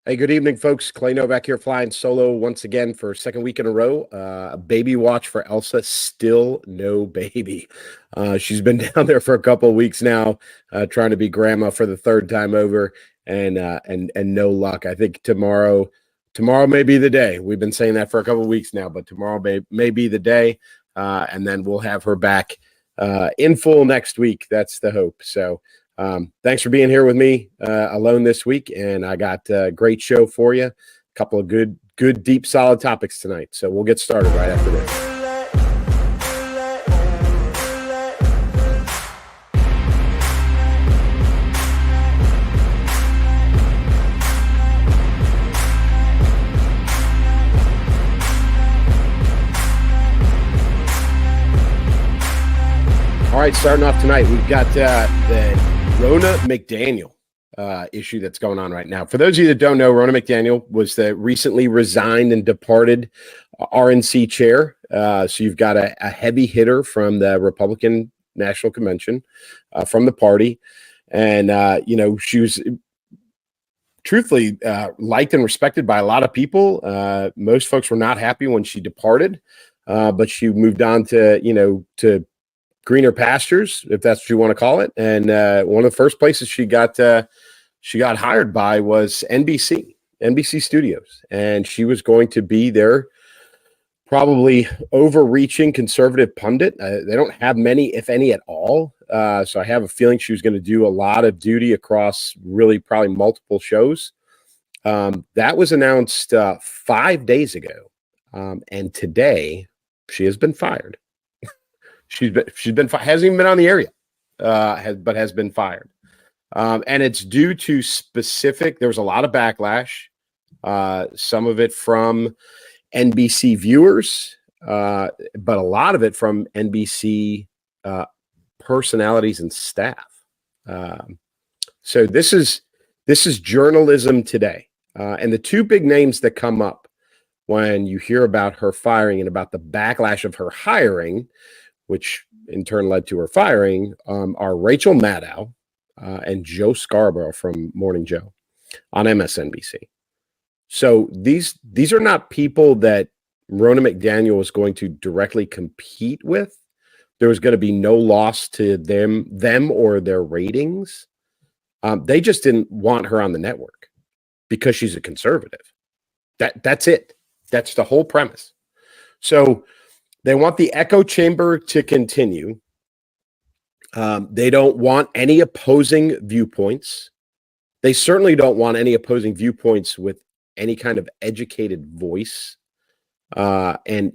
Hey, good evening, folks. Clay Novak here, flying solo once again for a second week in a row. A baby watch for Elsa, still no baby. She's been down there for a couple of weeks now, trying to be grandma for the third time over, and no luck. I think tomorrow may be the day. We've been saying that for a couple of weeks now, but tomorrow may be the day, and then we'll have her back in full next week. That's the hope. So. Thanks for being here with me alone this week, and I got a great show for you. A couple of good, deep, solid topics tonight. So we'll get started right after this. All right, starting off tonight, we've got the Rona McDaniel issue that's going on right now. For those of you that don't know, Ronna McDaniel was the recently resigned and departed RNC chair. So you've got a heavy hitter from the Republican National Convention, from the party. And, she was truthfully liked and respected by a lot of people. Most folks were not happy when she departed, but she moved on to greener pastures, if that's what you want to call it. And one of the first places she got hired by was NBC Studios, and she was going to be their probably overreaching conservative pundit. They don't have many, if any, at all. So I have a feeling she was going to do a lot of duty across really probably multiple shows. That was announced 5 days ago, and today she has been fired. She's been hasn't even been on the air yet, but has been fired, and it's due to specific. There was a lot of backlash, some of it from NBC viewers, but a lot of it from NBC personalities and staff. So this is journalism today, and the two big names that come up when you hear about her firing and about the backlash of her hiring, which in turn led to her firing, are Rachel Maddow and Joe Scarborough from Morning Joe on MSNBC. So these are not people that Rona McDaniel was going to directly compete with. There was going to be no loss to them or their ratings. They just didn't want her on the network because she's a conservative. That's it. That's the whole premise. So they want the echo chamber to continue. They don't want any opposing viewpoints. They certainly don't want any opposing viewpoints with any kind of educated voice, and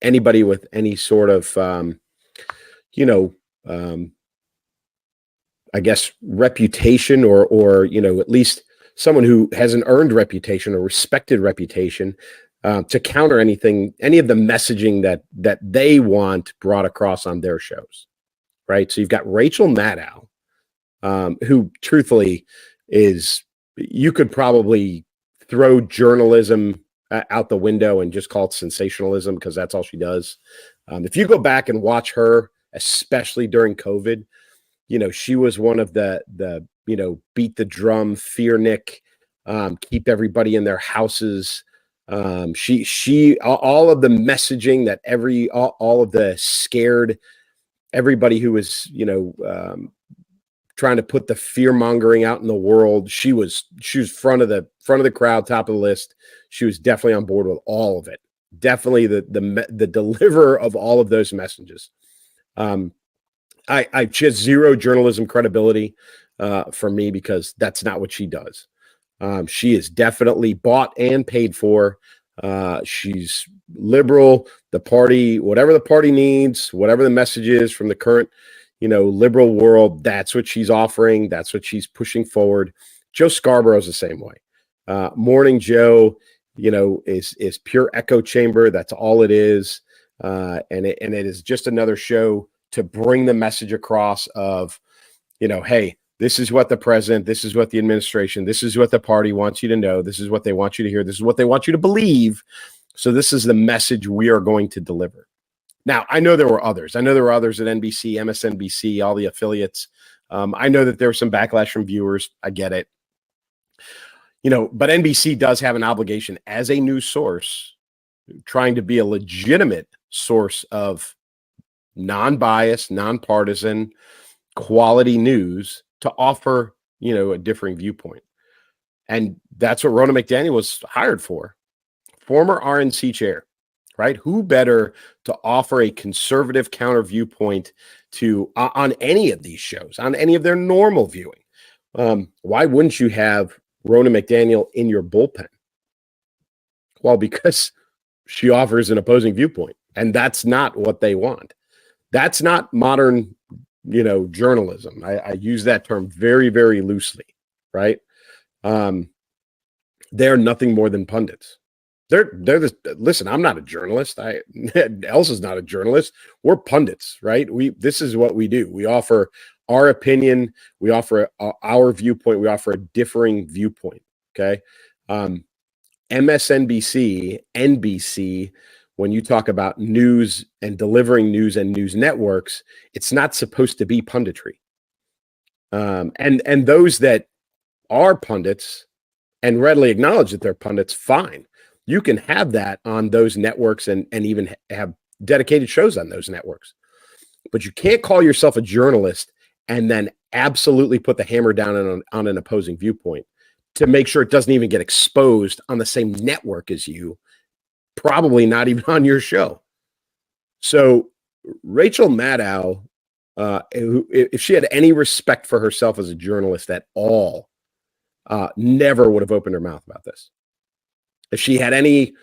anybody with any sort of, I guess, reputation or at least someone who has an earned reputation or respected reputation. To counter any of the messaging that they want brought across on their shows, right? So you've got Rachel Maddow, who truthfully you could probably throw journalism out the window and just call it sensationalism, because that's all she does. If you go back and watch her, especially during COVID, she was one of the beat the drum, fear Nick, keep everybody in their houses. She all of the messaging that all of the scared everybody who was trying to put the fear mongering out in the world, she was front of the crowd, top of the list. She was definitely on board with all of it. Definitely the deliverer of all of those messages. I just zero journalism credibility for me, because that's not what she does. She is definitely bought and paid for. She's liberal. The party, whatever the party needs, whatever the message is from the current, liberal world, that's what she's offering. That's what she's pushing forward. Joe Scarborough's the same way. Morning Joe, is pure echo chamber. That's all it is. And it is just another show to bring the message across of, hey, this is what the president, this is what the administration, this is what the party wants you to know. This is what they want you to hear. This is what they want you to believe. So this is the message we are going to deliver. Now, I know there were others. I know there were others at NBC, MSNBC, all the affiliates. I know that there was some backlash from viewers. I get it. but NBC does have an obligation as a news source, trying to be a legitimate source of non-biased, nonpartisan, quality news to offer, a differing viewpoint. And that's what Rona McDaniel was hired for. Former RNC chair, right? Who better to offer a conservative counter viewpoint to on any of these shows, on any of their normal viewing? Why wouldn't you have Rona McDaniel in your bullpen? Well, because she offers an opposing viewpoint, and that's not what they want. That's not modern, journalism. I use that term very, very loosely, right? They're nothing more than pundits. Listen, I'm not a journalist. Elsa's not a journalist. We're pundits, right? This is what we do. We offer our opinion. We offer our viewpoint. We offer a differing viewpoint. Okay. MSNBC, NBC, when you talk about news and delivering news and news networks, it's not supposed to be punditry. And those that are pundits and readily acknowledge that they're pundits, fine. You can have that on those networks and even have dedicated shows on those networks. But you can't call yourself a journalist and then absolutely put the hammer down on an opposing viewpoint to make sure it doesn't even get exposed on the same network as you, probably not even on your show. So Rachel Maddow, if she had any respect for herself as a journalist at all, never would have opened her mouth about this. If she had any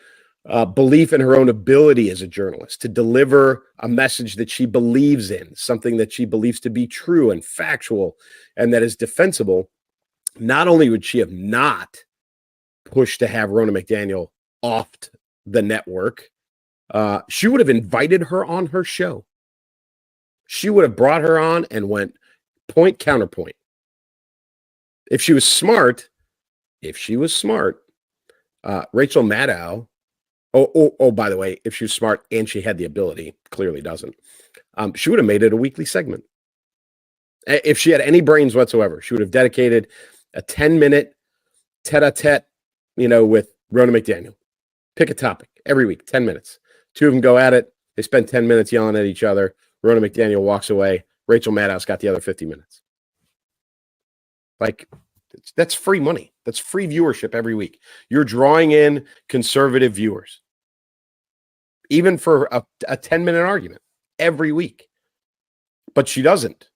belief in her own ability as a journalist to deliver a message that she believes in, something that she believes to be true and factual and that is defensible, not only would she have not pushed to have Rona McDaniel off the network, she would have invited her on her show. She would have brought her on and went point counterpoint. If she was smart, Rachel Maddow, by the way, if she was smart and she had the ability, clearly doesn't, she would have made it a weekly segment. If she had any brains whatsoever, she would have dedicated a 10-minute tete-a-tete, with Rona McDaniel. Pick a topic every week, 10 minutes. Two of them go at it. They spend 10 minutes yelling at each other. Rona McDaniel walks away. Rachel Maddow's got the other 50 minutes. That's free money. That's free viewership every week. You're drawing in conservative viewers, even for a 10-minute argument every week. But she doesn't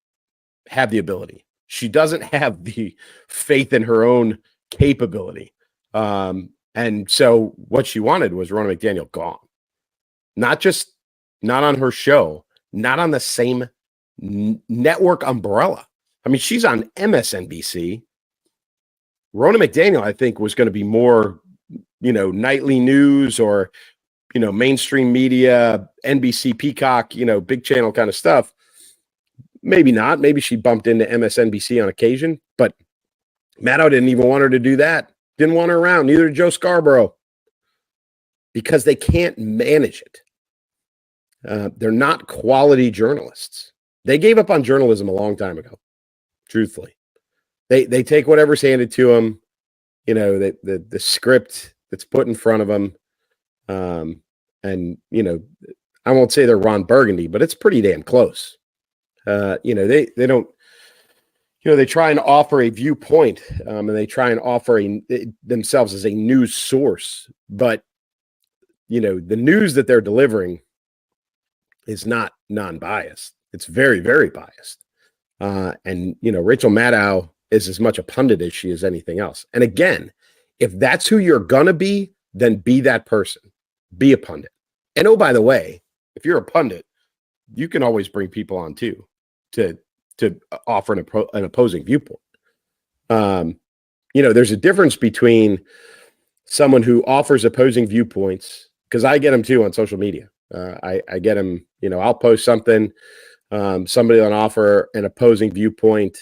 have the ability. She doesn't have the faith in her own capability. And so what she wanted was Rona McDaniel gone. Not on her show, not on the same network umbrella. I mean, she's on MSNBC. Rona McDaniel, I think, was going to be more, nightly news or, mainstream media, NBC, Peacock, big channel kind of stuff. Maybe not. Maybe she bumped into MSNBC on occasion, but Maddow didn't even want her to do that. Didn't want her around. Neither did Joe Scarborough, because they can't manage it. They're not quality journalists. They gave up on journalism a long time ago, truthfully. They take whatever's handed to them, the script that's put in front of them. And, I won't say they're Ron Burgundy, but it's pretty damn close. They don't, they try and offer a viewpoint, and they try and offer themselves as a news source. But, the news that they're delivering is not non-biased. It's very, very biased. And Rachel Maddow is as much a pundit as she is anything else. And again, if that's who you're going to be, then be that person. Be a pundit. And oh, by the way, if you're a pundit, you can always bring people on too to offer an opposing viewpoint. There's a difference between someone who offers opposing viewpoints, because I get them too on social media. I get them, I'll post something, somebody will offer an opposing viewpoint.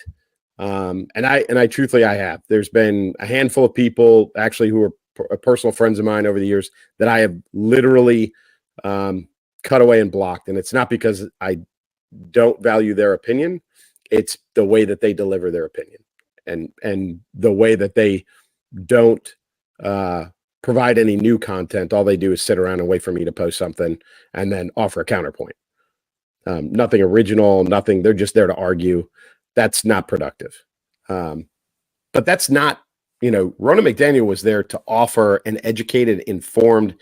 And I truthfully, I have. There's been a handful of people actually who are personal friends of mine over the years that I have literally cut away and blocked. And it's not because I don't value their opinion. It's the way that they deliver their opinion and the way that they don't provide any new content. All they do is sit around and wait for me to post something and then offer a counterpoint. Nothing original, nothing. They're just there to argue. That's not productive. But that's not, Rona McDaniel was there to offer an educated, informed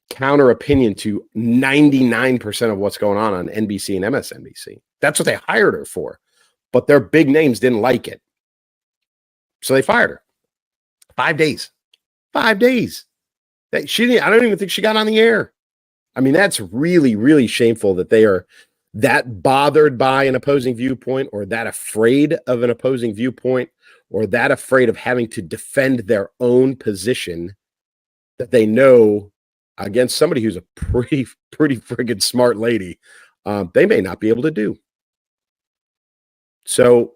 counter opinion to 99% of what's going on NBC and MSNBC. That's what they hired her for. But their big names didn't like it. So they fired her. 5 days. 5 days. I don't even think she got on the air. I mean, that's really, really shameful that they are that bothered by an opposing viewpoint, or that afraid of an opposing viewpoint, or that afraid of having to defend their own position that they know against somebody who's a pretty friggin' smart lady, they may not be able to do. So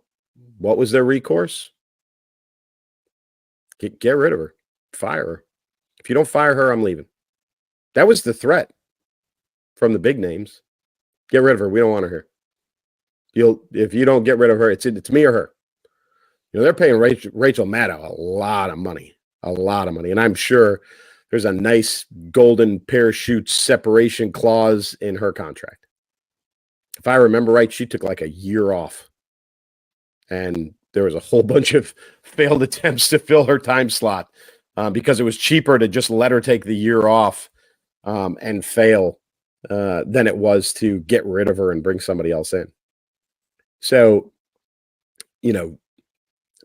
what was their recourse? Get rid of her. Fire her. If you don't fire her, I'm leaving. That was the threat from the big names. Get rid of her. We don't want her here. If you don't get rid of her, it's me or her. They're paying Rachel Maddow a lot of money. And I'm sure there's a nice golden parachute separation clause in her contract. If I remember right, she took like a year off. And there was a whole bunch of failed attempts to fill her time slot because it was cheaper to just let her take the year off and fail than it was to get rid of her and bring somebody else in. So,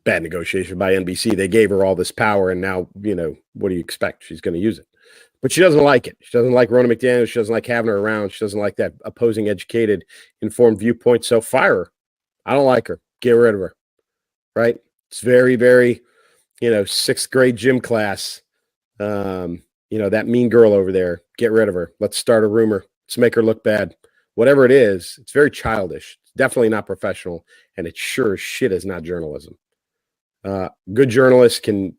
bad negotiation by NBC. They gave her all this power, and now, what do you expect? She's going to use it. But she doesn't like it. She doesn't like Ronna McDaniel. She doesn't like having her around. She doesn't like that opposing, educated, informed viewpoint. So fire her. I don't like her. Get rid of her. Right? It's very, very, sixth grade gym class. That mean girl over there. Get rid of her. Let's start a rumor. Let's make her look bad. Whatever it is, it's very childish. It's definitely not professional, and it sure as shit is not journalism. Good journalists can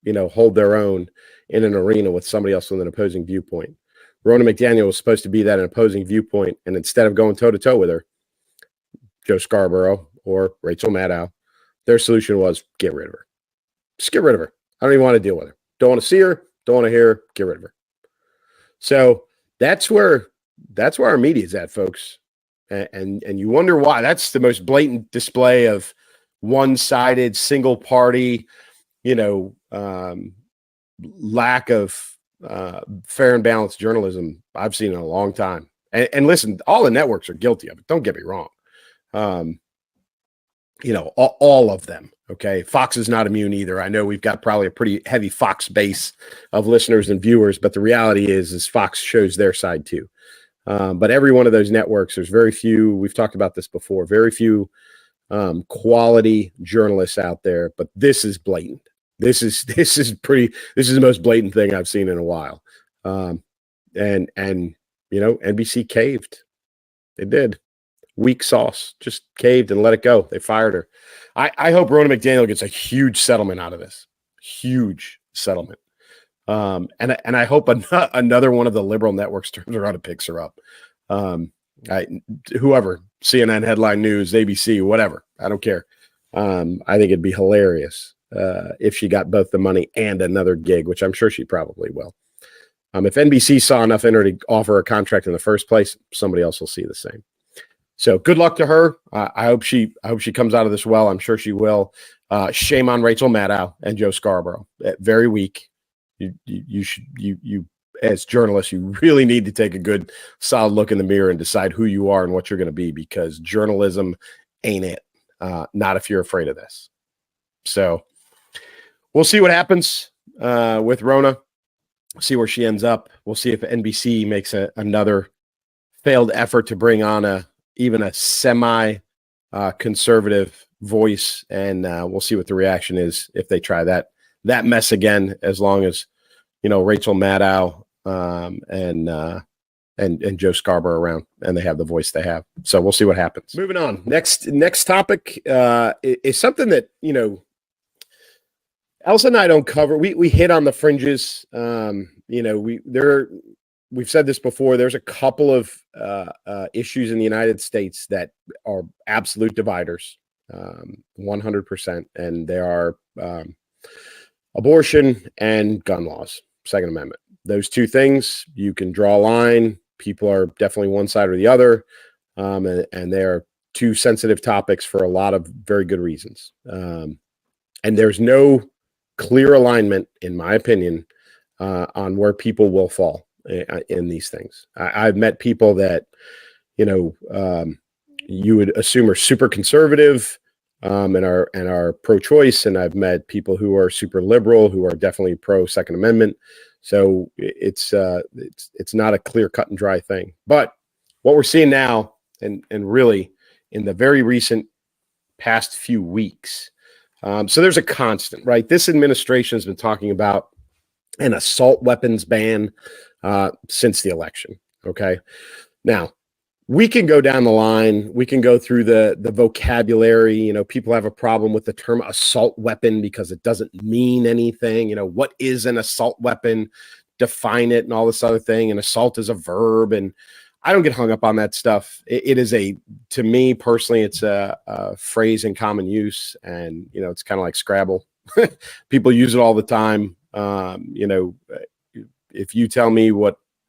hold their own in an arena with somebody else with an opposing viewpoint. Rona McDaniel was supposed to be that an opposing viewpoint, and instead of going toe-to-toe with her, Joe Scarborough or Rachel Maddow, their solution was get rid of her. Just get rid of her. I don't even want to deal with her. Don't want to see her. Don't want to hear her. Get rid of her. So that's where our media is at, folks. And you wonder why. That's the most blatant display of one-sided, single party, lack of fair and balanced journalism I've seen in a long time. And listen, all the networks are guilty of it. Don't get me wrong. All of them. Okay. Fox is not immune either. I know we've got probably a pretty heavy Fox base of listeners and viewers, but the reality is Fox shows their side too. But every one of those networks, there's very few, we've talked about this before, very few quality journalists out there, but this is blatant. This is the most blatant thing I've seen in a while. And NBC caved. They did. Weak sauce, just caved and let it go. They fired her. I hope Rona McDaniel gets a huge settlement out of this. Huge settlement. And I hope another one of the liberal networks turns around and picks her up. Whoever, CNN, Headline News, ABC, whatever. I don't care. I think it'd be hilarious if she got both the money and another gig, which I'm sure she probably will. If NBC saw enough in her to offer a contract in the first place, somebody else will see the same. So good luck to her. I hope she comes out of this well. I'm sure she will. Shame on Rachel Maddow and Joe Scarborough. Very weak. You as journalists, you really need to take a good, solid look in the mirror and decide who you are and what you're going to be, because journalism ain't it. Not if you're afraid of this. So we'll see what happens with Rona. See where she ends up. We'll see if NBC makes another failed effort to bring on even a semi-conservative voice, and we'll see what the reaction is if they try that mess again. As long as Rachel Maddow and Joe Scarborough around, and they have the voice they have. So we'll see what happens. Moving on. Next topic is something that Elsa and I don't cover. We hit on the fringes. We've said this before. There's a couple of issues in the United States that are absolute dividers, 100%, and they are abortion and gun laws, Second Amendment. Those two things, you can draw a line. People are definitely one side or the other, and they are two sensitive topics for a lot of very good reasons. And there's no clear alignment, in my opinion, on where people will fall in these things. I've met people that, you would assume are super conservative, and are pro-choice, and I've met people who are super liberal, who are definitely pro-Second Amendment. So it's not a clear cut and dry thing. But what we're seeing now, and really in the very recent past few weeks, so there's a constant, right? This administration has been talking about an assault weapons ban since the election. Okay, now we can go down the line. We can go through the vocabulary. People have a problem with the term assault weapon because it doesn't mean anything. What is an assault weapon? Define it and all this other thing. And assault is a verb. And I don't get hung up on that stuff. It is to me personally, it's a phrase in common use. And, it's kind of like Scrabble. People use it all the time. If you tell me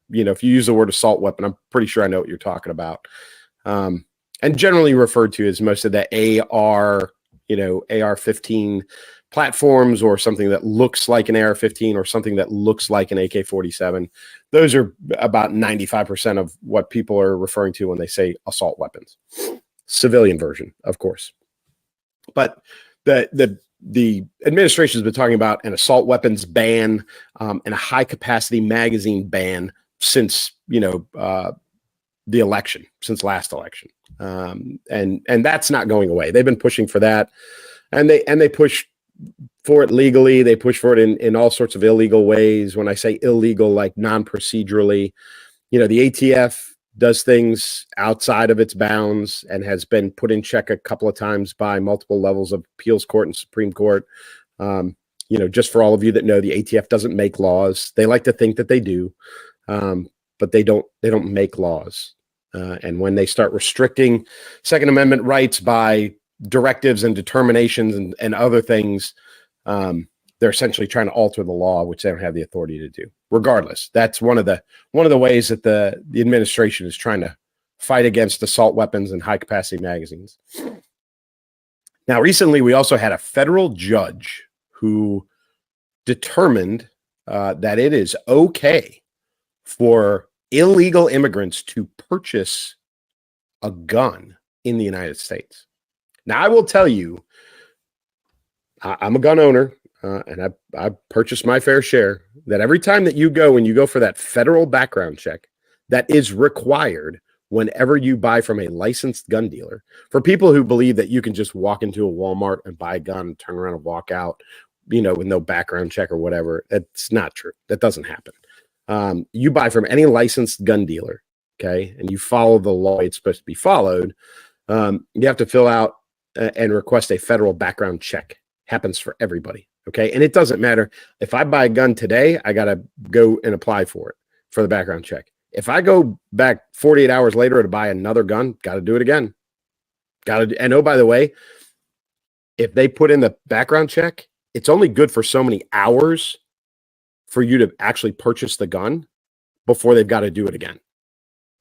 if you use the word assault weapon, I'm pretty sure I know what you're talking about. And generally referred to as most of the AR, AR-15 platforms, or something that looks like an AR-15 or something that looks like an AK-47. Those are about 95% of what people are referring to when they say assault weapons. Civilian version, of course. But the administration has been talking about an assault weapons ban and a high capacity magazine ban since the election, since last election, and that's not going away. They've been pushing for that, and they push for it legally. They push for it in all sorts of illegal ways. When I say illegal, like non-procedurally, the ATF does things outside of its bounds and has been put in check a couple of times by multiple levels of appeals court and Supreme Court. Just for all of you that know, the ATF doesn't make laws. They like to think that they do. But they don't make laws. And when they start restricting Second Amendment rights by directives and determinations and other things, they're essentially trying to alter the law, which they don't have the authority to do. Regardless, that's one of the ways that the administration is trying to fight against assault weapons and high capacity magazines. Now, recently, we also had a federal judge who determined that it is okay for illegal immigrants to purchase a gun in the United States. Now, I will tell you, I'm a gun owner, and I purchased my fair share, that every time that you go for that federal background check that is required whenever you buy from a licensed gun dealer, for people who believe that you can just walk into a Walmart and buy a gun and turn around and walk out, with no background check or whatever, that's not true. That doesn't happen. You buy from any licensed gun dealer, okay, and you follow the law it's supposed to be followed, you have to fill out and request a federal background check. Happens for everybody, okay? And it doesn't matter. If I buy a gun today, I got to go and apply for the background check. If I go back 48 hours later to buy another gun, got to do it again. And oh, by the way, if they put in the background check, it's only good for so many hours for you to actually purchase the gun before they've got to do it again,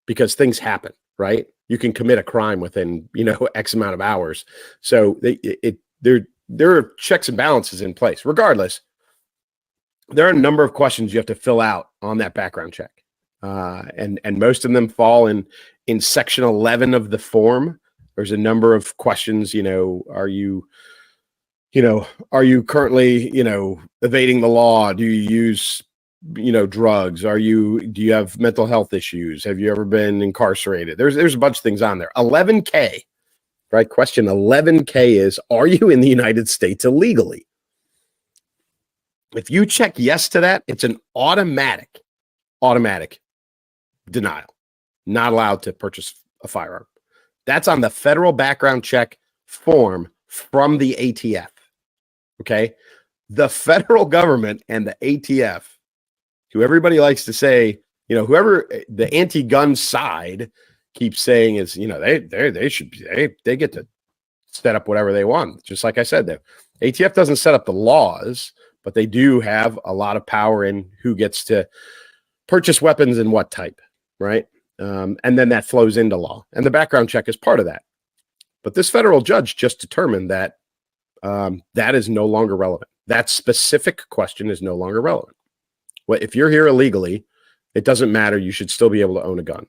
because things happen, right? You can commit a crime within, X amount of hours. So there are checks and balances in place. Regardless, there are a number of questions you have to fill out on that background check. And most of them fall in section 11 of the form. There's a number of questions, are you currently, evading the law? Do you use, drugs? Do you have mental health issues? Have you ever been incarcerated? There's a bunch of things on there. 11K, right? Question 11K is, are you in the United States illegally? If you check yes to that, it's an automatic denial. Not allowed to purchase a firearm. That's on the federal background check form from the ATF. Okay. The federal government and the ATF, who everybody likes to say, whoever the anti-gun side keeps saying is, they get to set up whatever they want. Just like I said, the ATF doesn't set up the laws, but they do have a lot of power in who gets to purchase weapons and what type, right? And then that flows into law. And the background check is part of that. But this federal judge just determined that that is no longer relevant. That specific question is no longer relevant. Well, if you're here illegally, it doesn't matter. You should still be able to own a gun.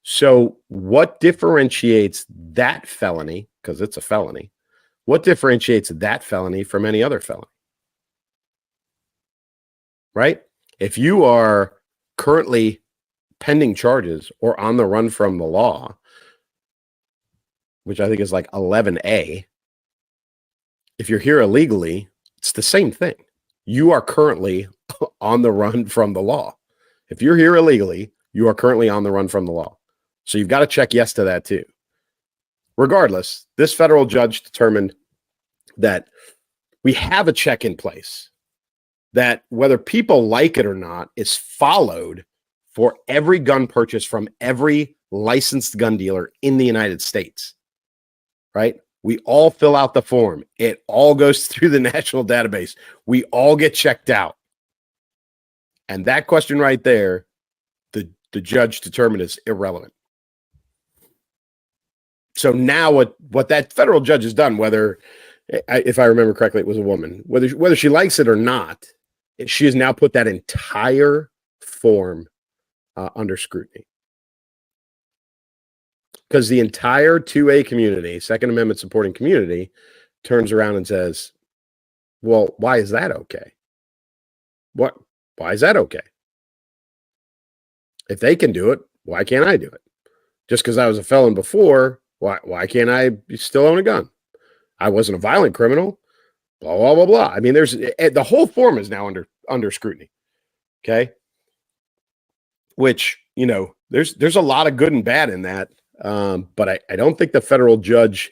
So what differentiates that felony, because it's a felony, what differentiates that felony from any other felony? Right? If you are currently pending charges or on the run from the law, which I think is like 11A, if you're here illegally, it's the same thing. You are currently on the run from the law. If you're here illegally, you are currently on the run from the law. So you've got to check yes to that too. Regardless, this federal judge determined that we have a check in place that, whether people like it or not, is followed for every gun purchase from every licensed gun dealer in the United States, right? We all fill out the form. It all goes through the national database. We all get checked out. And that question right there, the judge determined is irrelevant. So now what that federal judge has done, whether, if I remember correctly, it was a woman, whether she likes it or not, she has now put that entire form under scrutiny. Because the entire 2A community, Second Amendment supporting community, turns around and says, well, why is that okay? Why is that okay? If they can do it, why can't I do it? Just because I was a felon before, why can't I still own a gun? I wasn't a violent criminal, blah, blah, blah, blah. I mean, the whole form is now under scrutiny. Okay. Which, there's a lot of good and bad in that. But I don't think the federal judge,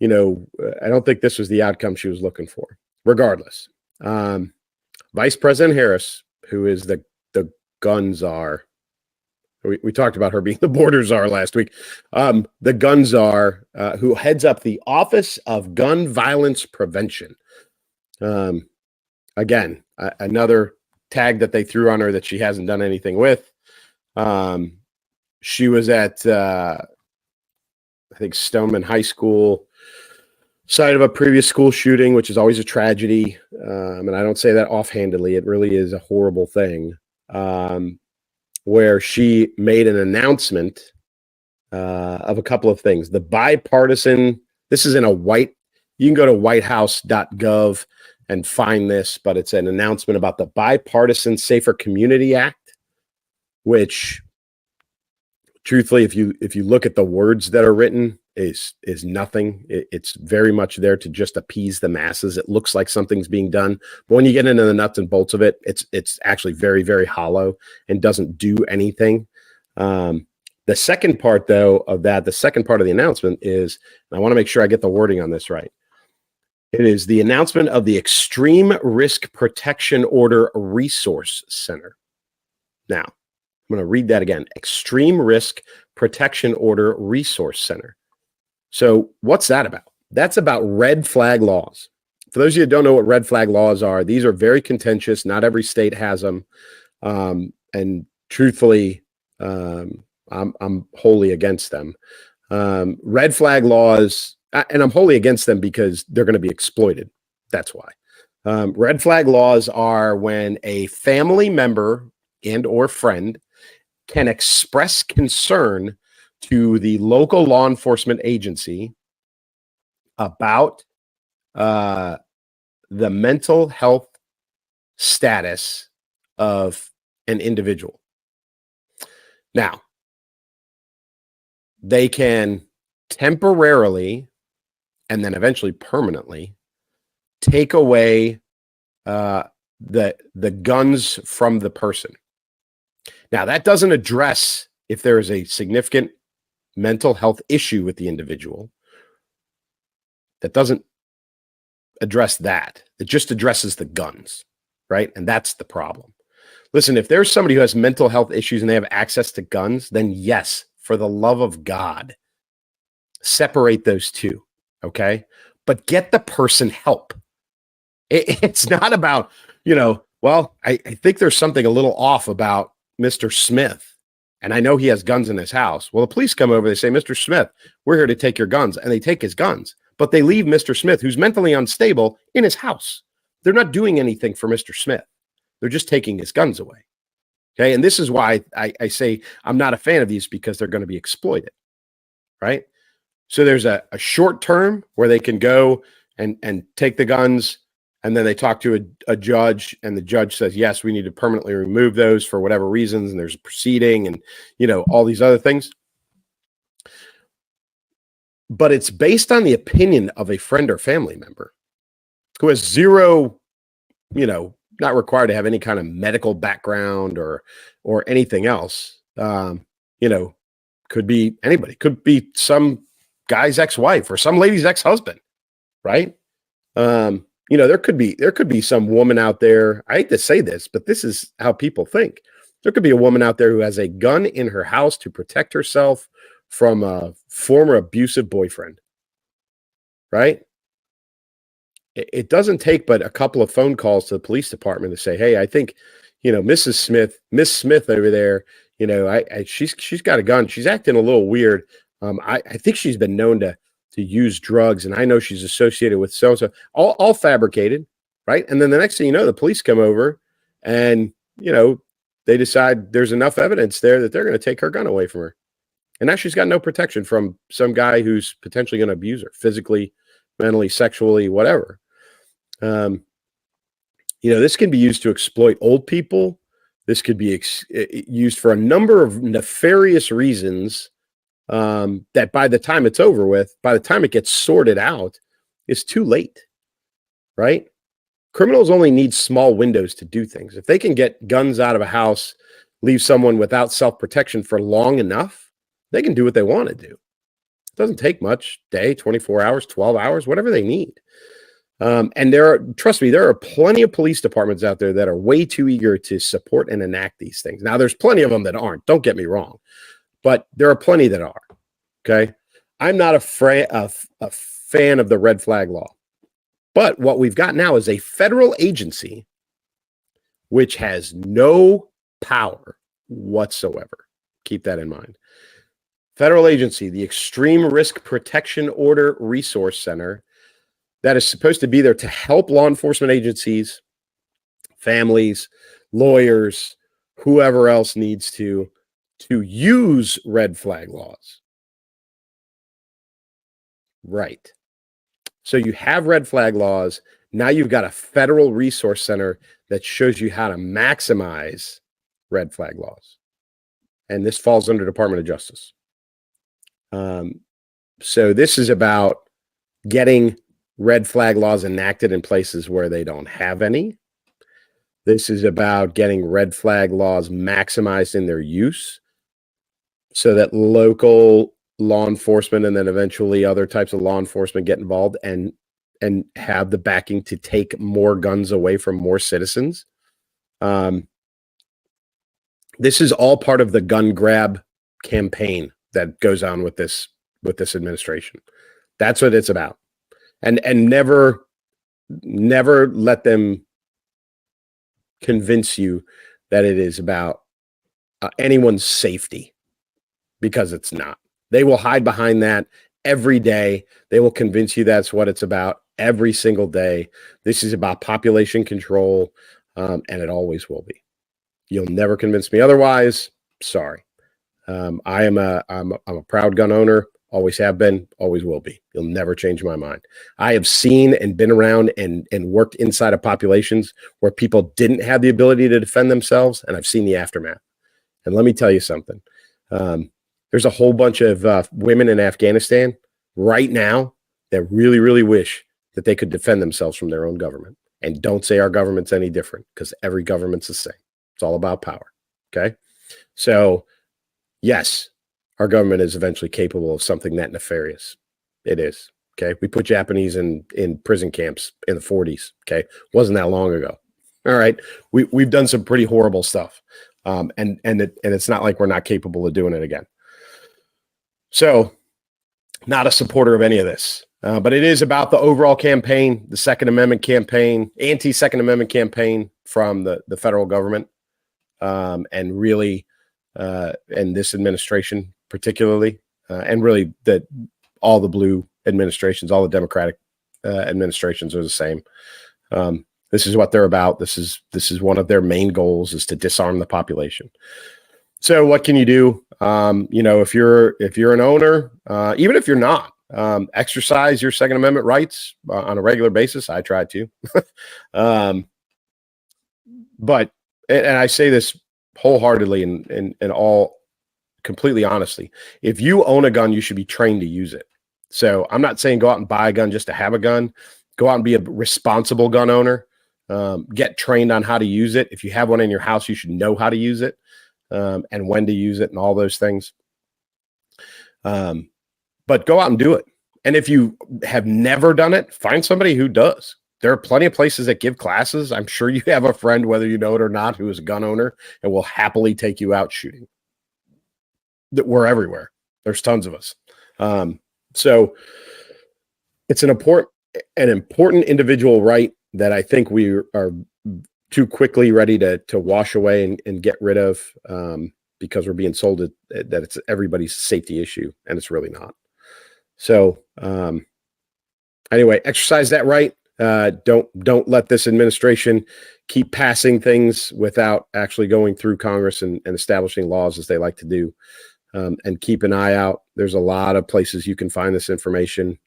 I don't think this was the outcome she was looking for. Regardless, Vice President Harris, who is the gun czar, we talked about her being the border czar last week, the gun czar, who heads up the Office of Gun Violence Prevention. Again, another tag that they threw on her that she hasn't done anything with. She was at, I think, Stoneman High School, site of a previous school shooting, which is always a tragedy. And I don't say that offhandedly. It really is a horrible thing, where she made an announcement of a couple of things. The bipartisan, this is in you can go to whitehouse.gov and find this, but it's an announcement about the Bipartisan Safer Community Act, which, truthfully, if you look at the words that are written, is nothing. It's very much there to just appease the masses. It looks like something's being done, but when you get into the nuts and bolts of it, it's actually very, very hollow and doesn't do anything. The second part, though, of that, the second part of the announcement is, and I want to make sure I get the wording on this right. It is the announcement of the Extreme Risk Protection Order Resource Center. Now, I'm going to read that again. Extreme Risk Protection Order Resource Center. So what's that about? That's about red flag laws. For those of you that don't know what red flag laws are, these are very contentious. Not every state has them. And truthfully, I'm wholly against them. Red flag laws, and I'm wholly against them because they're going to be exploited. That's why. Red flag laws are when a family member and or friend can express concern to the local law enforcement agency about the mental health status of an individual. Now, they can temporarily and then eventually permanently take away the guns from the person. Now, that doesn't address if there is a significant mental health issue with the individual. That doesn't address that. It just addresses the guns, right? And that's the problem. Listen, if there's somebody who has mental health issues and they have access to guns, then yes, for the love of God, separate those two, okay? But get the person help. It's not about, well, I think there's something a little off about Mr. Smith. And I know he has guns in his house. Well, the police come over, they say, Mr. Smith, we're here to take your guns. And they take his guns, but they leave Mr. Smith, who's mentally unstable, in his house. They're not doing anything for Mr. Smith. They're just taking his guns away. Okay. And this is why I say I'm not a fan of these, because they're going to be exploited. Right. So there's a short term where they can go and take the guns. And then they talk to a judge, and the judge says, yes, we need to permanently remove those for whatever reasons. And there's a proceeding and, all these other things. But it's based on the opinion of a friend or family member who has zero, not required to have any kind of medical background or anything else. Could be anybody, could be some guy's ex-wife or some lady's ex-husband, right? There could be some woman out there. I hate to say this, but this is how people think. There could be a woman out there who has a gun in her house to protect herself from a former abusive boyfriend, right? It doesn't take but a couple of phone calls to the police department to say, hey, I think, Miss Smith over there, she's got a gun. She's acting a little weird. I think she's been known to use drugs, and I know she's associated with so-and-so, all fabricated, right? And then the next thing you know, the police come over and, they decide there's enough evidence there that they're going to take her gun away from her. And now she's got no protection from some guy who's potentially going to abuse her physically, mentally, sexually, whatever. This can be used to exploit old people. This could be used for a number of nefarious reasons that by the time it's over with, by the time it gets sorted out, it's too late, right? Criminals only need small windows to do things. If they can get guns out of a house, leave someone without self-protection for long enough, they can do what they want to do. It doesn't take much, day, 24 hours, 12 hours, whatever they need. And trust me, there are plenty of police departments out there that are way too eager to support and enact these things. Now, there's plenty of them that aren't, don't get me wrong, but there are plenty that are. Okay. I'm not a fan of the red flag law, but what we've got now is a federal agency which has no power whatsoever. Keep that in mind. Federal agency, the Extreme Risk Protection Order Resource Center, that is supposed to be there to help law enforcement agencies, families, lawyers, whoever else needs to use red flag laws. Right. So you have red flag laws. Now you've got a federal resource center that shows you how to maximize red flag laws. And this falls under Department of Justice. So this is about getting red flag laws enacted in places where they don't have any. This is about getting red flag laws maximized in their use so that local law enforcement and then eventually other types of law enforcement get involved and have the backing to take more guns away from more citizens. This is all part of the gun grab campaign that goes on with this administration. That's what it's about. And never let them convince you that it is about anyone's safety, because it's not. They will hide behind that every day. They will convince you that's what it's about every single day. This is about population control, and it always will be. You'll never convince me otherwise. Sorry. I'm a proud gun owner. Always have been, always will be. You'll never change my mind. I have seen and been around and worked inside of populations where people didn't have the ability to defend themselves, and I've seen the aftermath. And let me tell you something. There's a whole bunch of women in Afghanistan right now that really, really wish that they could defend themselves from their own government. And don't say our government's any different, because every government's the same. It's all about power. Okay? So, yes, our government is eventually capable of something that nefarious. It is. Okay. We put Japanese in prison camps in the 40s. Okay. Wasn't that long ago. All right. We've done some pretty horrible stuff. And it's not like we're not capable of doing it again. So, not a supporter of any of this. But it is about the overall campaign, the Second Amendment campaign, anti-Second Amendment campaign from the federal government, and really, and this administration particularly, and really that all the blue administrations, all the Democratic administrations are the same. This is what they're about. This is one of their main goals, is to disarm the population. So what can you do? If you're an owner, even if you're not, exercise your Second Amendment rights on a regular basis. I try to, but I say this wholeheartedly and all completely honestly. If you own a gun, you should be trained to use it. So I'm not saying go out and buy a gun just to have a gun. Go out and be a responsible gun owner. Get trained on how to use it. If you have one in your house, you should know how to use it, and when to use it and all those things. But go out and do it. And if you have never done it, find somebody who does. There are plenty of places that give classes. I'm sure you have a friend, whether you know it or not, who is a gun owner and will happily take you out shooting. We're everywhere. There's tons of us. So it's an important individual right that I think we are too quickly ready to wash away and get rid of, because we're being sold that it's everybody's safety issue, and it's really not. So anyway, exercise that right. Don't let this administration keep passing things without actually going through Congress and establishing laws as they like to do. And keep an eye out. There's a lot of places you can find this information.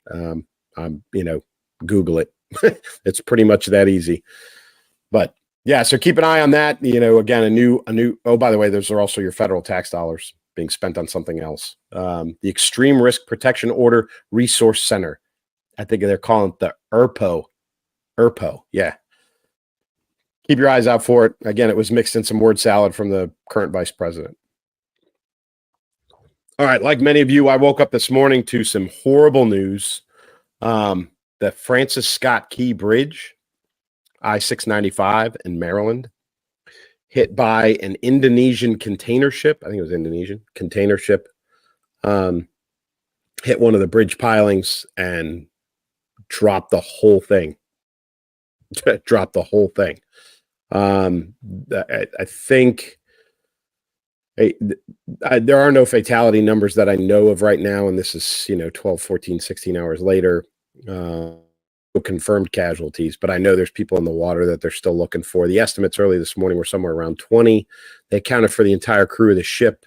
Google it. It's pretty much that easy. But yeah, so keep an eye on that. Again, a new. Oh, by the way, those are also your federal tax dollars being spent on something else. The Extreme Risk Protection Order Resource Center. I think they're calling it the ERPO. ERPO, yeah. Keep your eyes out for it. Again, it was mixed in some word salad from the current vice president. All right, like many of you, I woke up this morning to some horrible news. The Francis Scott Key Bridge, I-695 in Maryland, hit by an Indonesian container ship. I think it was Indonesian container ship. Hit one of the bridge pilings and dropped the whole thing. Dropped the whole thing. I think there are no fatality numbers that I know of right now, and this is 12, 14, 16 hours later. No confirmed casualties, but I know there's people in the water that they're still looking for. The estimates early this morning were somewhere around 20. They accounted for the entire crew of the ship.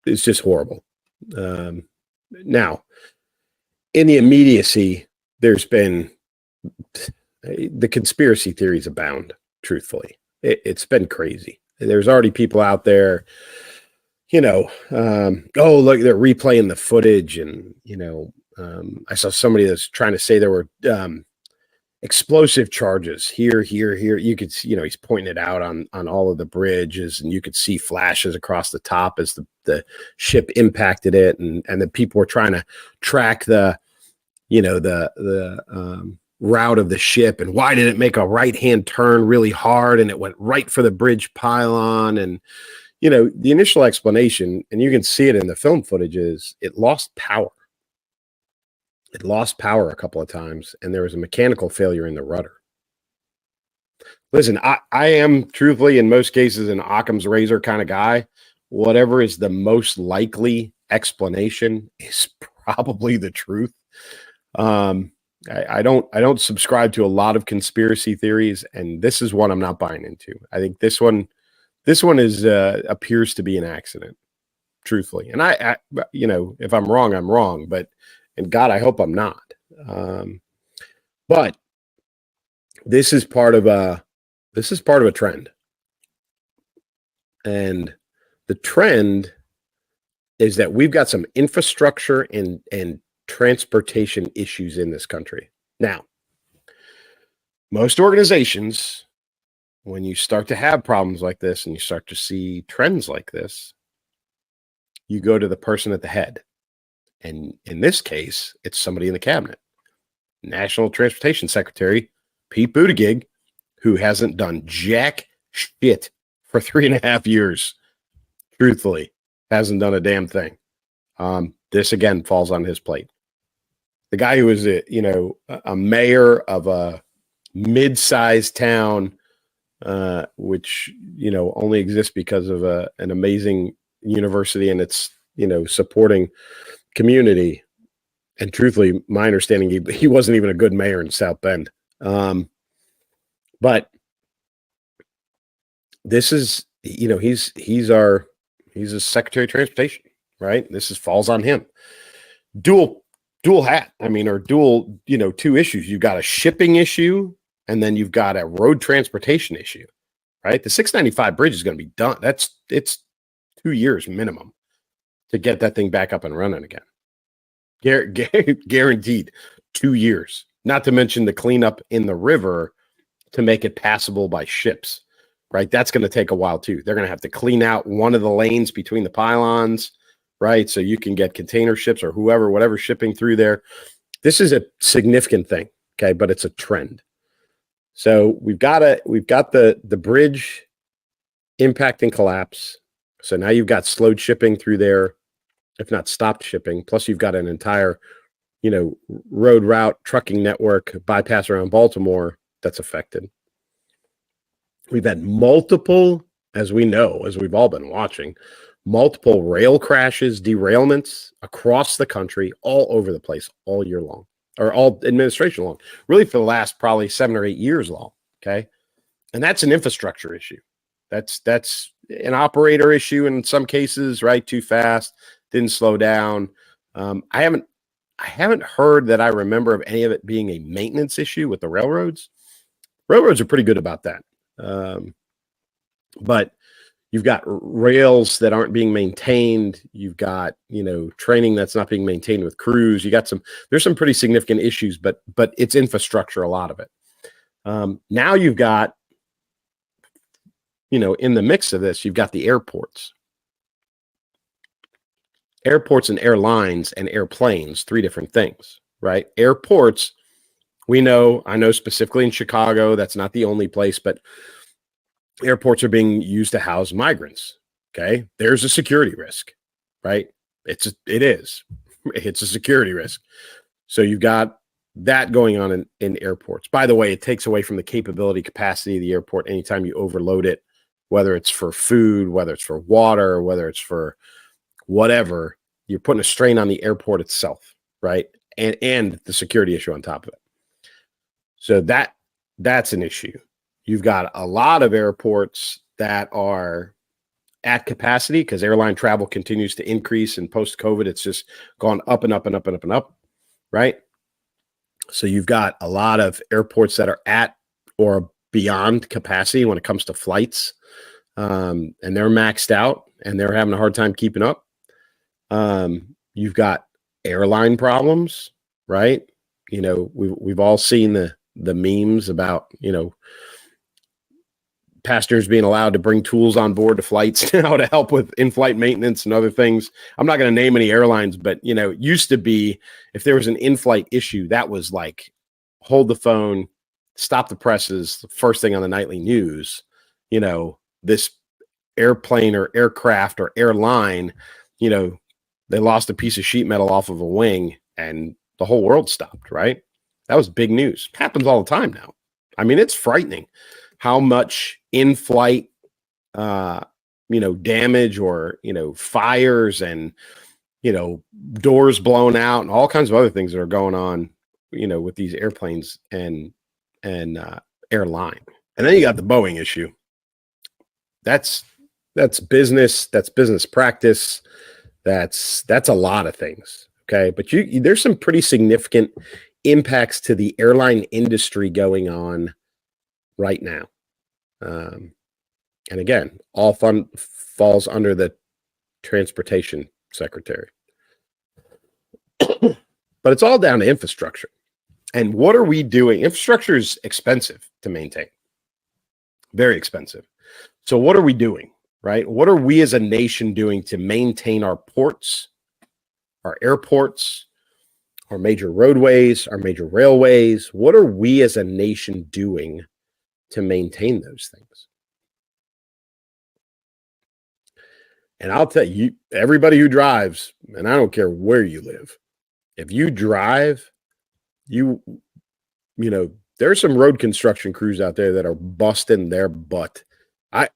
It's just horrible. Now, in the immediacy, there's been the conspiracy theories abound. Truthfully, it's been crazy. There's already people out there, oh, look, they're replaying the footage. And, I saw somebody that's trying to say there were explosive charges here. You could see, he's pointing it out on all of the bridges, and you could see flashes across the top as the ship impacted it. And the people were trying to track the route of the ship, and why did it make a right-hand turn really hard and it went right for the bridge pylon. And the initial explanation, and you can see it in the film footage, is it lost power. It lost power a couple of times, and there was a mechanical failure in the rudder. Listen, I am truthfully, in most cases, an Occam's razor kind of guy. Whatever is the most likely explanation is probably the truth. I don't subscribe to a lot of conspiracy theories, and this is one I'm not buying into. I think this one is appears to be an accident, truthfully. And I if I'm wrong, I'm wrong, and God, I hope I'm not. But this is part of a trend. And the trend is that we've got some infrastructure and transportation issues in this country. Now, most organizations, when you start to have problems like this and you start to see trends like this, you go to the person at the head. And in this case, it's somebody in the cabinet. National Transportation Secretary Pete Buttigieg, who hasn't done jack shit for 3.5 years, truthfully. hasn't done a damn thing. This again falls on his plate. The guy who was a mayor of a mid-sized town, which only exists because of an amazing university and its supporting community. And truthfully, my understanding, he wasn't even a good mayor in South Bend. But this is, he's a Secretary of Transportation, right? This falls on him. Dual hat. I mean, or dual, two issues. You've got a shipping issue, and then you've got a road transportation issue, right? The 695 bridge is going to be done. It's 2 years minimum to get that thing back up and running again. Guaranteed 2 years. Not to mention the cleanup in the river to make it passable by ships, right? That's going to take a while too. They're going to have to clean out one of the lanes between the pylons, right? So you can get container ships or whatever shipping through there. This is a significant thing, okay? But it's a trend. So we've got the bridge impact and collapse. So now you've got slowed shipping through there, if not stopped shipping. Plus you've got an entire, road route trucking network bypass around Baltimore that's affected. We've had multiple, as we've all been watching, multiple rail crashes, derailments across the country, all over the place, all year long, or all administration long, really for the last probably 7 or 8 years long. Okay. And that's an infrastructure issue. That's an operator issue in some cases, right? Too fast, didn't slow down. I haven't heard that I remember of any of it being a maintenance issue with the railroads. Railroads are pretty good about that. But you've got rails that aren't being maintained. You've got, training that's not being maintained with crews. There's some pretty significant issues, but it's infrastructure, a lot of it. Now you've got, in the mix of this, you've got the airports. Airports and airlines and airplanes, 3 different things, right? Airports, I know specifically in Chicago, that's not the only place, but airports are being used to house migrants. Okay. There's a security risk, right? It's a security risk. So you've got that going on in airports. By the way, it takes away from the capacity of the airport anytime you overload it, whether it's for food, whether it's for water, whether it's for whatever. You're putting a strain on the airport itself, right? And the security issue on top of it. So that's an issue. You've got a lot of airports that are at capacity because airline travel continues to increase, and post-COVID, it's just gone up and up and up and up and up, right? So you've got a lot of airports that are at or beyond capacity when it comes to flights, and they're maxed out and they're having a hard time keeping up. You've got airline problems, right? We've all seen the memes about, passengers being allowed to bring tools on board to flights now to help with in-flight maintenance and other things. I'm not going to name any airlines, but, it used to be if there was an in-flight issue, that was like, hold the phone, stop the presses, the first thing on the nightly news, this airplane or aircraft or airline, they lost a piece of sheet metal off of a wing and the whole world stopped, right? That was big news. Happens all the time now. I mean, it's frightening how much in-flight, damage or, fires and, doors blown out and all kinds of other things that are going on, with these airplanes and airline. And then you got the Boeing issue. That's business. That's business practice. That's a lot of things. Okay. But there's some pretty significant impacts to the airline industry going on right now. And again, all falls under the transportation secretary. But it's all down to infrastructure. And what are we doing? Infrastructure is expensive to maintain. Very expensive. So what are we doing, right? What are we as a nation doing to maintain our ports, our airports, our major roadways, our major railways? What are we as a nation doing to maintain those things? And I'll tell you, everybody who drives, and I don't care where you live, if you drive, you know, there's some road construction crews out there that are busting their butt. I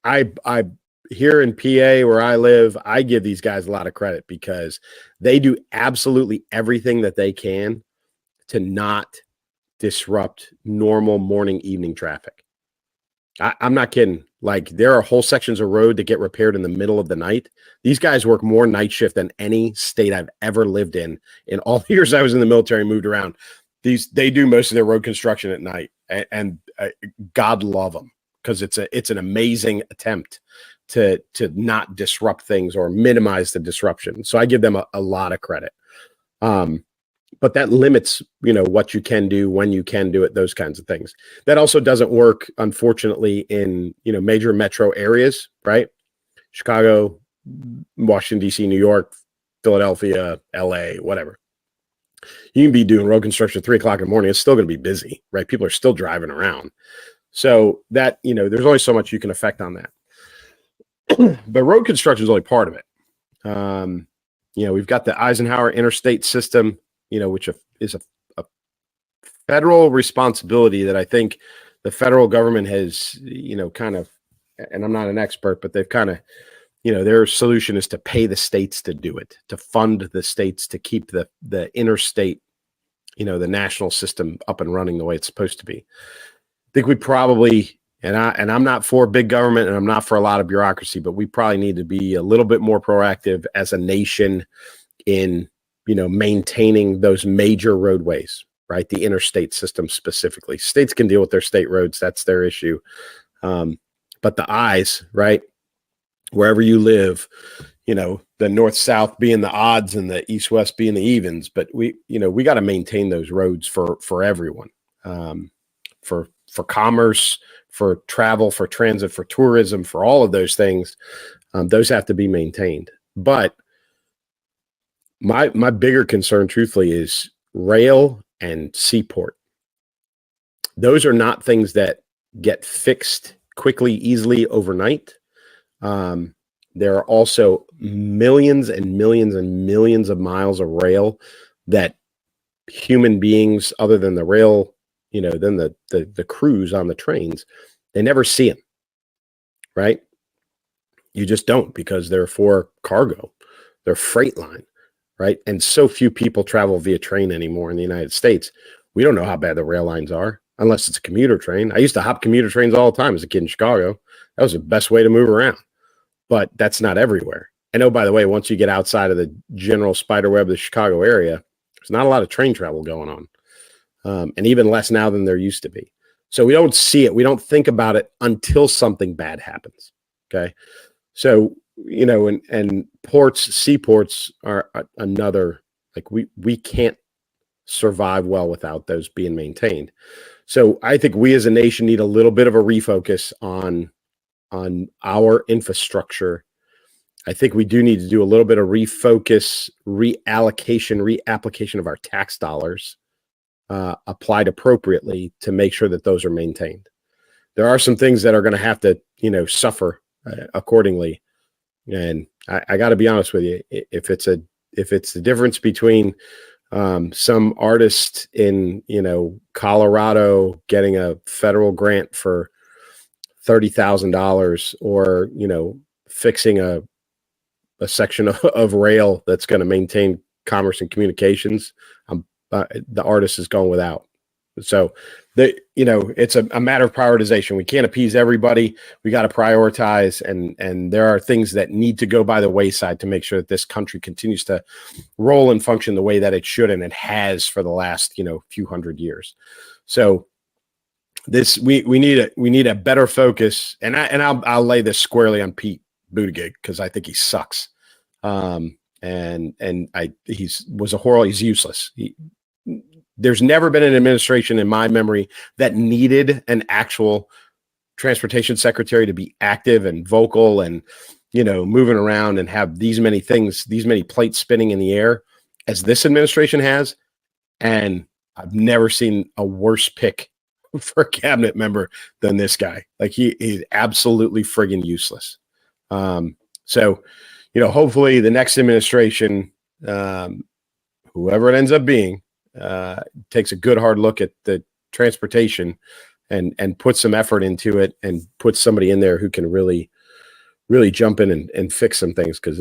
here in PA where I live, I give these guys a lot of credit because they do absolutely everything that they can to not disrupt normal morning, evening traffic. I'm not kidding. Like, there are whole sections of road that get repaired in the middle of the night. These guys work more night shift than any state I've ever lived in all the years I was in the military and moved around. They do most of their road construction at night, and God love them, because it's an amazing attempt to not disrupt things or minimize the disruption. So I give them a lot of credit. But that limits, what you can do, when you can do it, those kinds of things. That also doesn't work, unfortunately, in, major metro areas, right? Chicago, Washington, D.C., New York, Philadelphia, L.A., whatever. You can be doing road construction at 3 o'clock in the morning. It's still going to be busy, right? People are still driving around. So that, there's only so much you can affect on that. But road construction is only part of it. We've got the Eisenhower interstate system, which is a federal responsibility that I think the federal government has, kind of, and I'm not an expert, but they've kind of, their solution is to pay the states to do it, to fund the states to keep the interstate, the national system up and running the way it's supposed to be. I think we probably, and I'm not for big government and I'm not for a lot of bureaucracy, but we probably need to be a little bit more proactive as a nation in, maintaining those major roadways, right? The interstate system specifically. States can deal with their state roads. That's their issue. But the eyes, right? Wherever you live, the north-south being the odds and the east-west being the evens, but we got to maintain those roads for everyone, for commerce, for travel, for transit, for tourism, for all of those things. Those have to be maintained. But my bigger concern, truthfully, is rail and seaport. Those are not things that get fixed quickly, easily overnight. There are also millions and millions and millions of miles of rail that human beings, other than the rail, than the crews on the trains, they never see them, right? You just don't, because they're for cargo, they're freight line, right? And so few people travel via train anymore in the United States. We don't know how bad the rail lines are unless it's a commuter train. I used to hop commuter trains all the time as a kid in Chicago. That was the best way to move around, but that's not everywhere. And oh, by the way, once you get outside of the general spider web of the Chicago area, there's not a lot of train travel going on, and even less now than there used to be. So we don't see it. We don't think about it until something bad happens. Okay. So, and seaports are another, like we can't survive well without those being maintained. So I think we as a nation need a little bit of a refocus on our infrastructure. I think we do need to do a little bit of refocus, reapplication of our tax dollars, applied appropriately to make sure that those are maintained. There are some things that are going to have to, suffer accordingly. And I got to be honest with you, if it's the difference between some artist in, Colorado getting a federal grant for $30,000 or, fixing a section of rail that's going to maintain commerce and communications, the artist is going without. So it's a matter of prioritization. We can't appease everybody. We got to prioritize, and there are things that need to go by the wayside to make sure that this country continues to roll and function the way that it should, and it has for the last, few hundred years. So we need a better focus, and I'll lay this squarely on Pete Buttigieg, because I think he sucks. He's useless. There's never been an administration in my memory that needed an actual transportation secretary to be active and vocal and, moving around and have these many plates spinning in the air as this administration has. And I've never seen a worse pick for a cabinet member than this guy. Like he's absolutely friggin' useless. So, hopefully the next administration, whoever it ends up being, takes a good hard look at the transportation and put some effort into it and put somebody in there who can really jump in and fix some things, because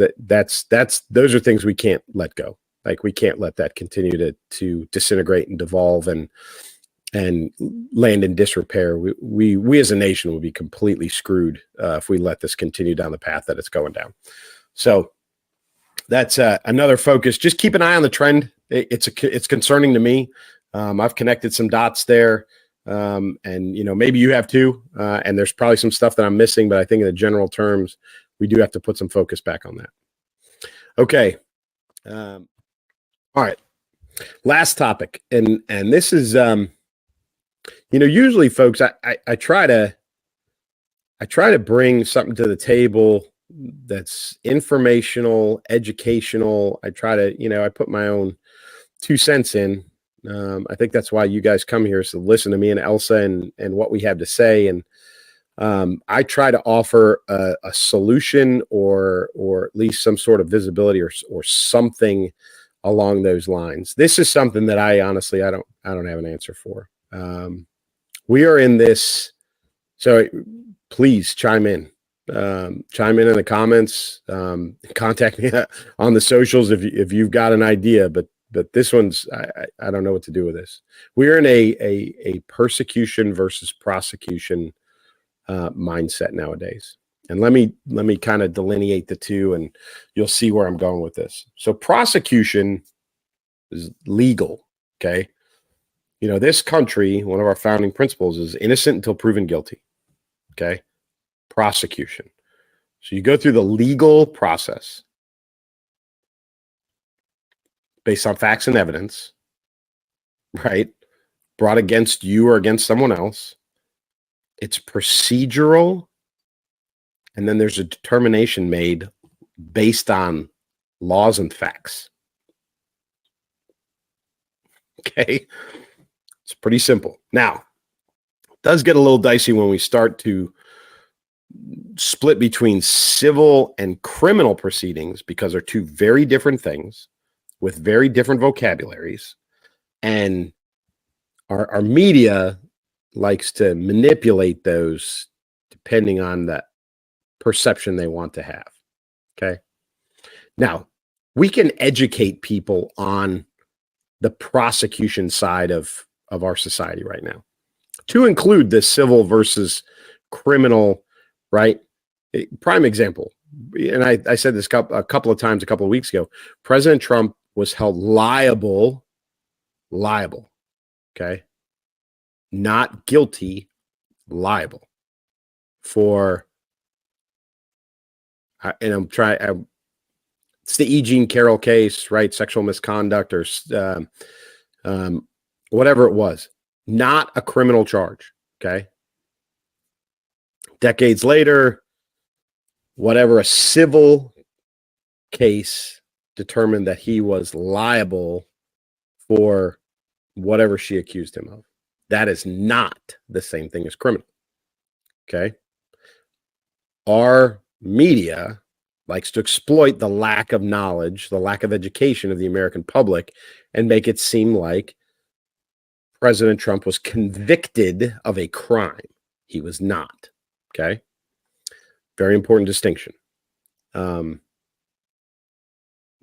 those are things we can't let go. Like, we can't let that continue to disintegrate and devolve and land in disrepair. We as a nation will be completely screwed if we let this continue down the path that it's going down. So that's another focus. Just keep an eye on the trend. It's concerning to me. I've connected some dots there, and maybe you have too. And there's probably some stuff that I'm missing, but I think in the general terms, we do have to put some focus back on that. Okay. All right. Last topic, and this is usually, folks, I try to bring something to the table that's informational, educational. I try to, I put my own 2 cents in. I think that's why you guys come here, is to listen to me and Elsa and what we have to say. And I try to offer a solution or at least some sort of visibility or something along those lines. This is something that I honestly, I don't have an answer for. We are in this, so please chime in in the comments, contact me on the socials if you've got an idea, but this one's, I don't know what to do with this. We're in a persecution versus prosecution mindset nowadays. And let me kind of delineate the two, and you'll see where I'm going with this. So prosecution is legal. Okay. This country, one of our founding principles is innocent until proven guilty. Okay. Prosecution. So you go through the legal process based on facts and evidence, right? Brought against you or against someone else. It's procedural. And then there's a determination made based on laws and facts. Okay. It's pretty simple. Now, it does get a little dicey when we start to split between civil and criminal proceedings, because they're two very different things with very different vocabularies. And our media likes to manipulate those depending on the perception they want to have. Okay. Now, we can educate people on the prosecution side of our society right now, to include the civil versus criminal, right? Prime example, and I said this a couple of times a couple of weeks ago, President Trump was held liable, okay? Not guilty, liable for, and it's the E. Jean Carroll case, right? Sexual misconduct or whatever it was, not a criminal charge. Okay. Decades later, whatever, a civil case determined that he was liable for whatever she accused him of. That is not the same thing as criminal. Okay. Our media likes to exploit the lack of knowledge, the lack of education of the American public, and make it seem like President Trump was convicted of a crime. He was not. Okay. Very important distinction.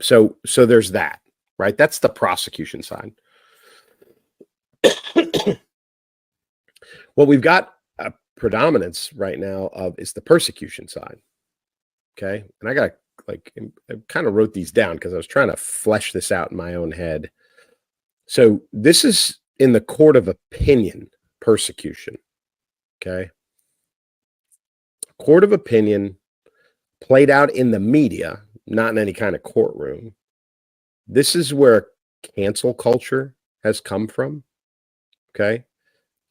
So there's that, right? That's the prosecution side. What we've got a predominance right now of is the persecution side. Okay. And I kind of wrote these down because I was trying to flesh this out in my own head. So this is in the court of opinion, persecution. Okay. Court of opinion played out in the media, not in any kind of courtroom. This is where cancel culture has come from. Okay.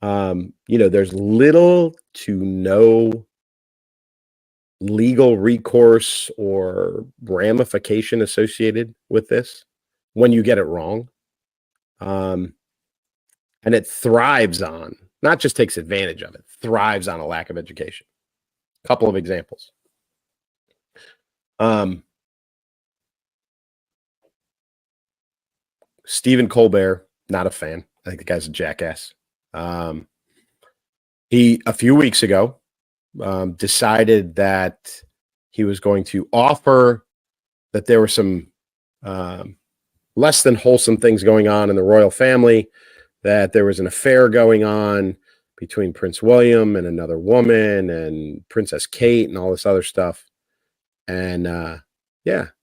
There's little to no legal recourse or ramification associated with this when you get it wrong. And it thrives on, not just takes advantage of it, thrives on a lack of education. A couple of examples. Stephen Colbert, not a fan. I think the guy's a jackass. He, a few weeks ago, decided that he was going to offer that there were some less than wholesome things going on in the royal family, that there was an affair going on between Prince William and another woman and Princess Kate and all this other stuff. And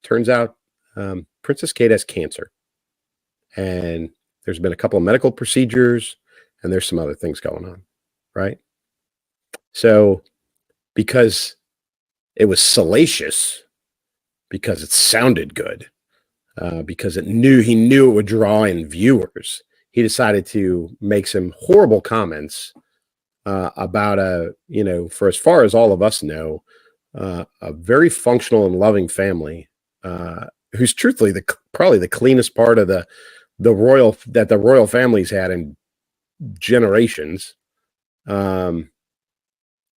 turns out Princess Kate has cancer. And there's been a couple of medical procedures and there's some other things going on, right? So because it was salacious, because it sounded good, because he knew it would draw in viewers, he decided to make some horrible comments about for as far as all of us know, a very functional and loving family, who's truthfully probably the cleanest part of the royal family's had in generations. And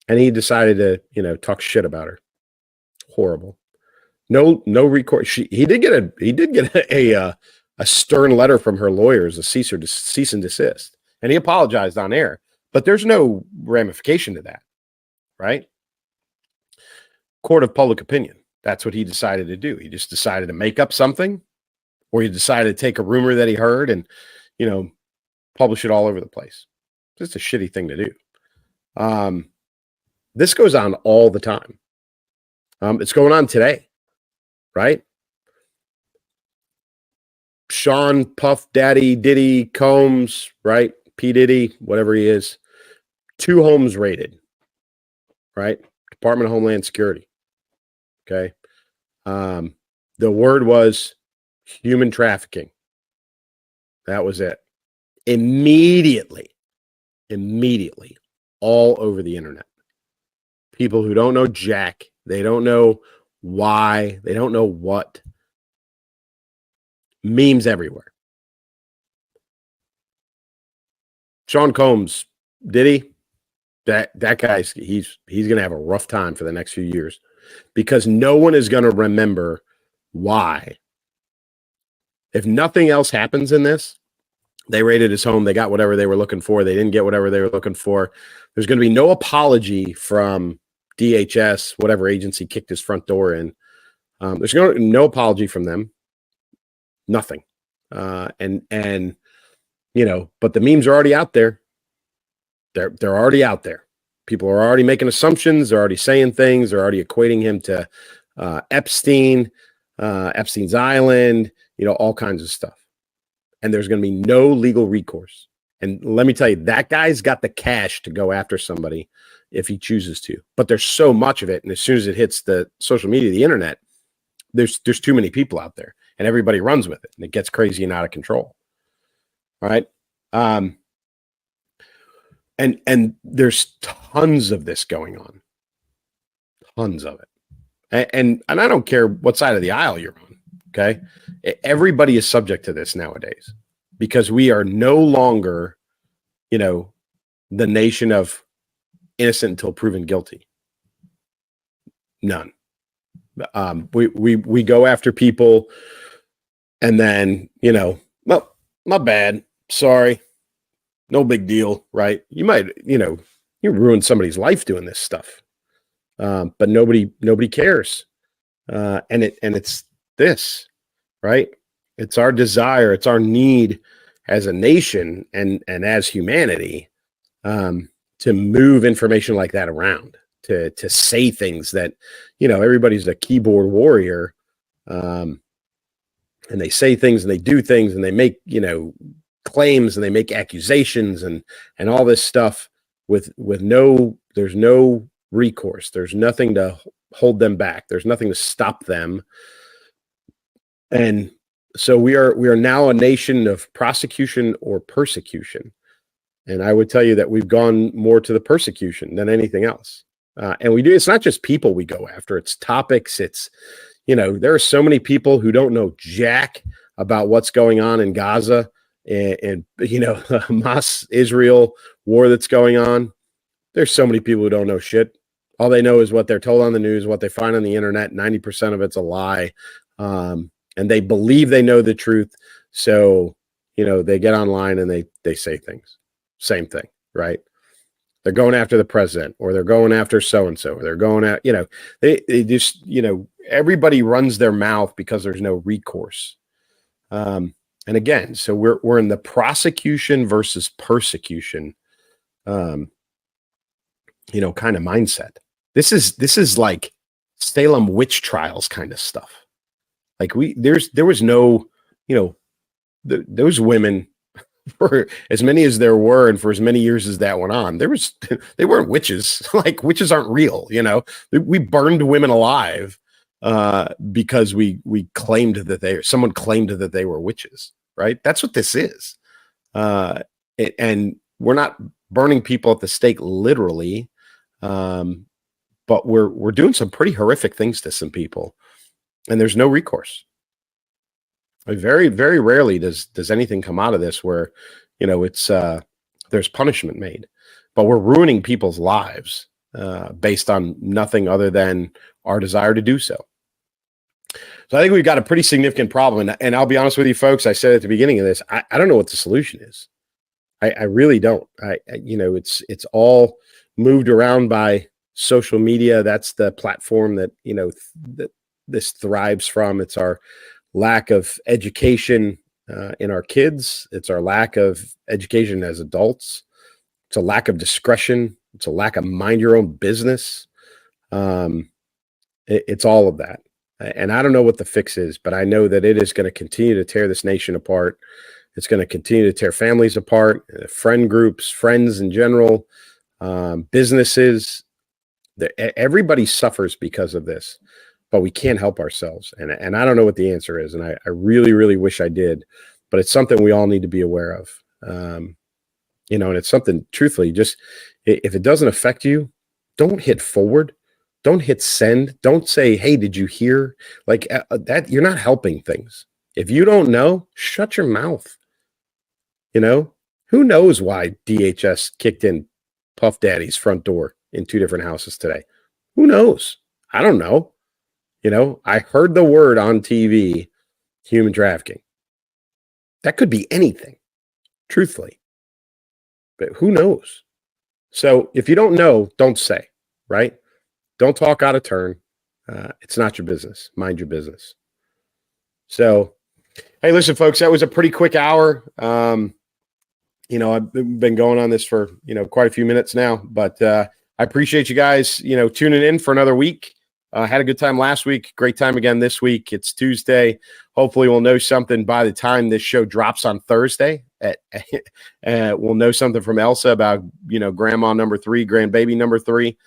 he decided to, talk shit about her. Horrible. No recourse. He did get a stern letter from her lawyers, a cease and desist, and he apologized on air. But there's no ramification to that, right? Court of public opinion. That's what he decided to do. He just decided to make up something, or he decided to take a rumor that he heard and, publish it all over the place. Just a shitty thing to do. This goes on all the time. It's going on today, right? Sean Puff Daddy Diddy Combs, right? P. Diddy, whatever he is. 2 homes raided, right? Department of Homeland Security. Okay. The word was human trafficking. That was it. Immediately, all over the internet. People who don't know jack, they don't know why, they don't know what. Memes everywhere. Sean Combs, Diddy, that guy's he's gonna have a rough time for the next few years, because no one is gonna remember why. If nothing else happens in this, they raided his home, they got whatever they were looking for, they didn't get whatever they were looking for. There's gonna be no apology from DHS, whatever agency kicked his front door in. There's no apology from them. Nothing. But the memes are already out there. They're already out there. People are already making assumptions. They're already saying things. They're already equating him to Epstein, Epstein's Island, all kinds of stuff. And there's going to be no legal recourse. And let me tell you, that guy's got the cash to go after somebody if he chooses to. But there's so much of it. And as soon as it hits the social media, the internet, there's too many people out there. And everybody runs with it. And it gets crazy and out of control. All right. And there's tons of this going on. Tons of it. And I don't care what side of the aisle you're on. Okay. Everybody is subject to this nowadays, because we are no longer, the nation of innocent until proven guilty. None. We go after people, and then, well, my bad. Sorry. No big deal, right? You might, you ruin somebody's life doing this stuff. But nobody cares. And it's this, right? It's our desire, it's our need as a nation and as humanity, to move information like that around, to say things that, everybody's a keyboard warrior. And they say things and they do things and they make, claims and they make accusations and all this stuff with there's no recourse. There's nothing to hold them back. There's nothing to stop them. And so we are now a nation of prosecution or persecution. And I would tell you that we've gone more to the persecution than anything else. And it's not just people we go after, it's topics. It's, there are so many people who don't know jack about what's going on in Gaza and Hamas Israel war that's going on. There's so many people who don't know shit. All they know is what they're told on the news, what they find on the internet. 90% of it's a lie. And they believe they know the truth. So, they get online and they say things. Same thing, right? They're going after the president, or they're going after so-and-so, or they're going at, they just, everybody runs their mouth because there's no recourse. And again, so we're in the prosecution versus persecution, kind of mindset. This is like Salem witch trials kind of stuff. Like there was no, those women, for as many as there were, and for as many years as that went on, they weren't witches. Like, witches aren't real. We burned women alive because we claimed that someone claimed that they were witches, right? That's what this is. And we're not burning people at the stake literally, but we're doing some pretty horrific things to some people, and there's no recourse. Very, very rarely does anything come out of this where, it's there's punishment made, but we're ruining people's lives based on nothing other than our desire to do so. So I think we've got a pretty significant problem, and I'll be honest with you, folks. I said at the beginning of this, I don't know what the solution is. I really don't. It's all moved around by social media. That's the platform that that this thrives from. It's our lack of education in our kids. It's our lack of education as adults. It's a lack of discretion. It's a lack of mind your own business. It's all of that. And I don't know what the fix is, but I know that it is going to continue to tear this nation apart. It's going to continue to tear families apart, friend groups, friends in general, businesses. Everybody suffers because of this. But we can't help ourselves. And I don't know what the answer is. And I really, really wish I did. But it's something we all need to be aware of. And it's something, truthfully, just if it doesn't affect you, don't hit forward. Don't hit send. Don't say, hey, did you hear? Like that, you're not helping things. If you don't know, shut your mouth. Who knows why DHS kicked in Puff Daddy's front door in 2 different houses today? Who knows? I don't know. I heard the word on TV, human trafficking. That could be anything, truthfully. But who knows? So if you don't know, don't say, right? Don't talk out of turn. It's not your business. Mind your business. So, hey, listen, folks, that was a pretty quick hour. I've been going on this for, quite a few minutes now, but I appreciate you guys, tuning in for another week. Had a good time last week. Great time again this week. It's Tuesday. Hopefully we'll know something by the time this show drops on Thursday. We'll know something from Elsa about, grandma number 3, grandbaby number 3.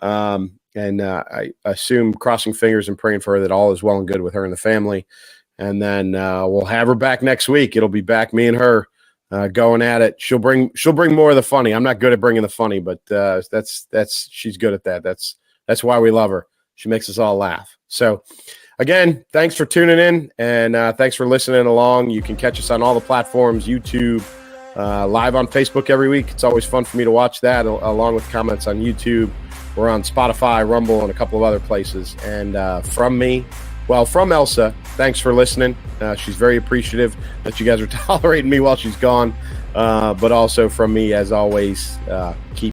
I assume, crossing fingers and praying for her, that all is well and good with her and the family. And then we'll have her back next week. It'll be back, me and her, going at it. She'll bring more of the funny. I'm not good at bringing the funny, but she's good at that. That's why we love her. She makes us all laugh. So, again, thanks for tuning in, and thanks for listening along. You can catch us on all the platforms, YouTube, live on Facebook every week. It's always fun for me to watch that, along with comments on YouTube. We're on Spotify, Rumble, and a couple of other places. And from Elsa, thanks for listening. She's very appreciative that you guys are tolerating me while she's gone. But also from me, as always, keep